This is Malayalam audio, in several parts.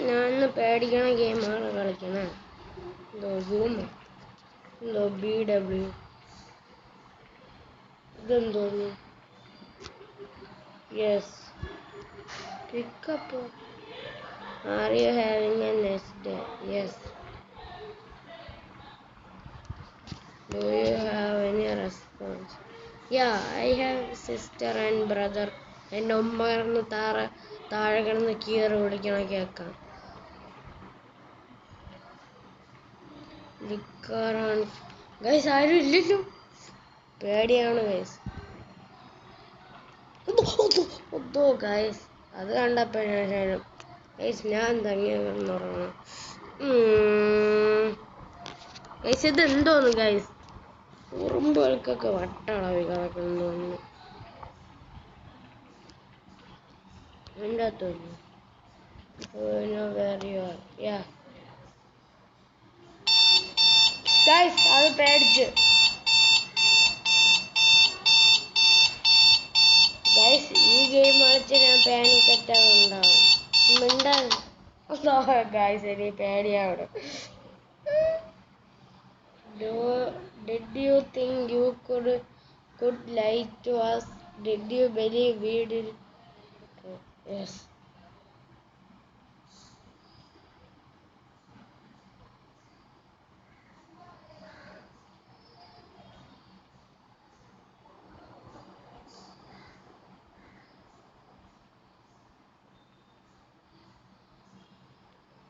ഞാൻ ഇന്ന് പേടിക്കണ ഗെയിമാണ് കളിക്കണേ. എന്തോ സൂം, എന്തോ BW, ഇതെന്തോന്നു? Yes, pickup. Are you having a nice day? Yes. Do you have any response? Yeah, I have sister and brother. എൻ്റെ ഉമ്മ കിടന്ന് താഴെ കിടന്ന് കീറി വിളിക്കണ കേൾക്കാം. ഗൈസ് ആരും ഇല്ലല്ലോ, പേടിയാണ് ഗൈസ്. ഒത്തോ ഗൈസ്, അത് കണ്ടപ്പോഴാണ് ഗൈസ് ഞാൻ തങ്ങിയ കിടന്നുറങ്ങണം. ഗൈസ് ഇത് എന്തോന്ന് ഗൈസ്, ഉറുമ്പുകൾക്കൊക്കെ വട്ടളവി കിടക്കുന്നു എൻ്റെ അകത്തോന്നു. ഗൈസ് അത് പേടിച്ച്. ഗൈസ് ഈ ഗെയിം കളിച്ച് ഞാൻ പാനിക് അറ്റാക്ക് ഉണ്ടാവും. ഗൈസ് എനിക്ക് പേടിയാവിടെ. Did you think you could lie to us? Did you believe we did? Yes.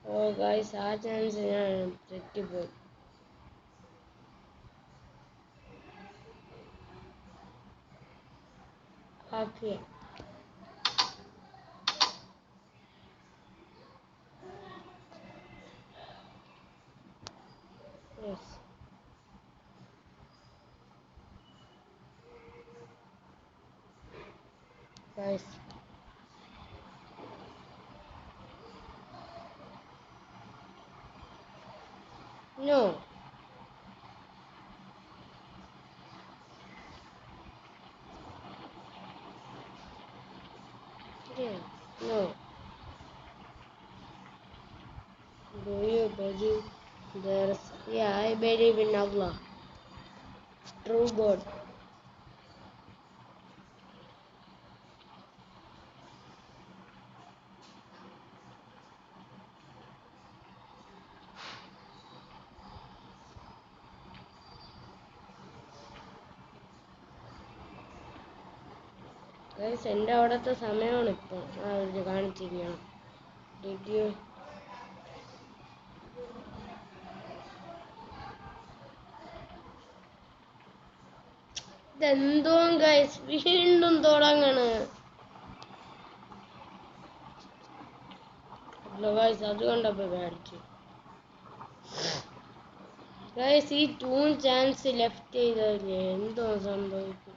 Oh guys, ആ ചാൻസ് ഞാൻ തെറ്റിപ്പോയി. Okay. Yes. Guys. No. Yeah. No. Do you believe there's... Yeah, I believe in Allah, true God. Guys എൻ്റെ അവിടുത്തെ സമയമാണ് ഇപ്പോൾ കാണിച്ചിരിക്കണം. Did you... ഇതെന്തോ ഗൈസ് വീണ്ടും തുടങ്ങണ്. ഗൈസ് അത് കണ്ടപ്പോ പേടിച്ചു. ഗൈസ് ഈ 2 ചാൻസ് ലെഫ്റ്റ് ചെയ്തല്ലേ, എന്തോ സംഭവിക്കും.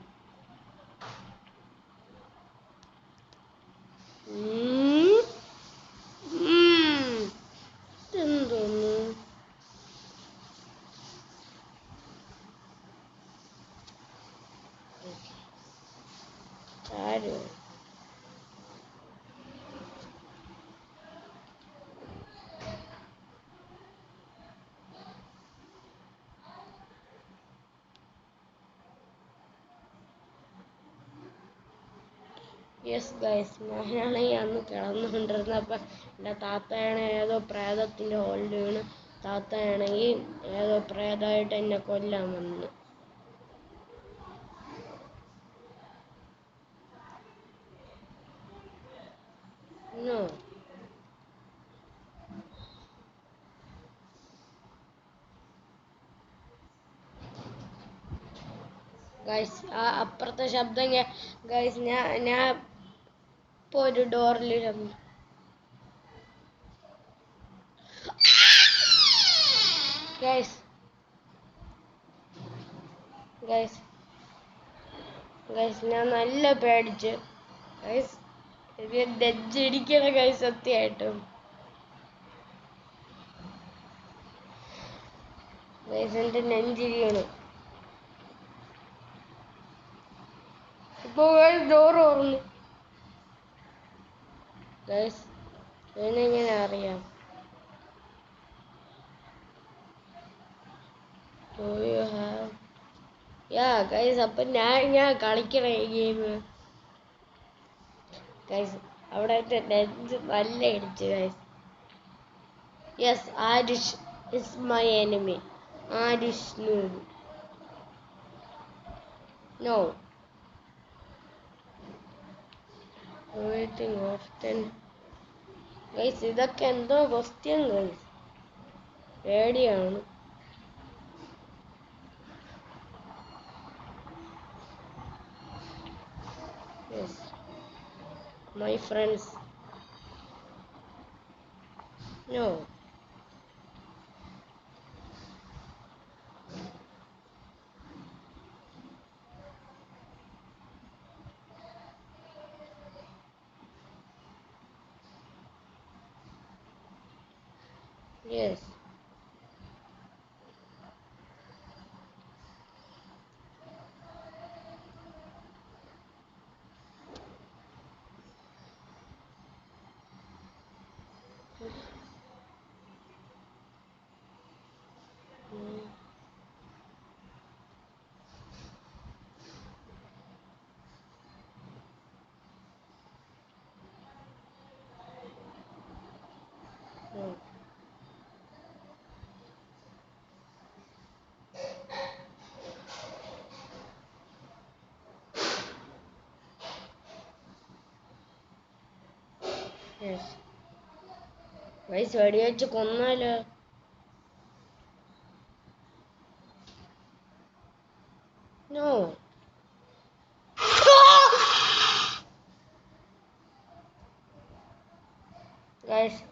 ഇതെന്തോന്നു? ആരോ യെസ് ഗൈസ്, ഞാനാണെങ്കിൽ അന്ന് കിടന്നുകൊണ്ടിരുന്നപ്പോൾ എൻ്റെ താത്തയാണ് ഏതോ പ്രേതത്തിൻ്റെ ഹോൾഡ് വീണ് താത്തയാണെങ്കിൽ ഏതോ പ്രേതമായിട്ട് എന്നെ കൊല്ലാൻ വന്നു. No. ഗൈസ് ആ അപ്പുറത്തെ ശബ്ദം ഗൈസ് ഞാൻ ഇപ്പോൾ ഒരു ഡോറിൽ ഗൈസ് ഗൈസ് ഗൈസ് ഞാൻ നല്ല പേടിച്ച് ഗൈസ്. നെഞ്ചിടിക്കണ ഗൈസ് സത്യമായിട്ടും. ഗൈസ് എൻ്റെ നെഞ്ചിരിക്കണം. ഇപ്പോൾ ഗൈസ് ഡോർ തുറന്നു. ഗൈസ് ഇതിനെങ്ങനെ അറിയാം? Do you have? Yeah, guys, അപ്പം ഞാൻ കളിക്കണ ഈ ഗെയിം. ഗൈസ് അവിടെ നെഞ്ച് നല്ല ഇടിച്ചു guys. Yes, Arish is my enemy. Arish noob. No. Waiting often. Guys ഇതൊക്കെ എന്തോ ക്വസ്റ്റ്യൻ ഗൈസ്. പേടിയാണ്. Yes. My friends. No. Yes. No. Yes. Guys വെടിവെച്ച് കൊന്നാലോ? നോ. ഗൈസ്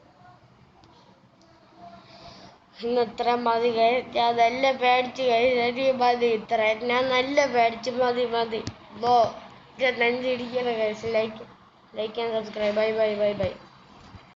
ഇന്ന് ഇത്ര മതി ഗൈസ്. ഞാൻ നല്ല പേടിച്ച് ഗൈസ്. മതി ഇത്ര. ഞാൻ നല്ല പേടിച്ച് മതി. ബോ നെഞ്ചിടിക്കണ guys. Like and subscribe. By.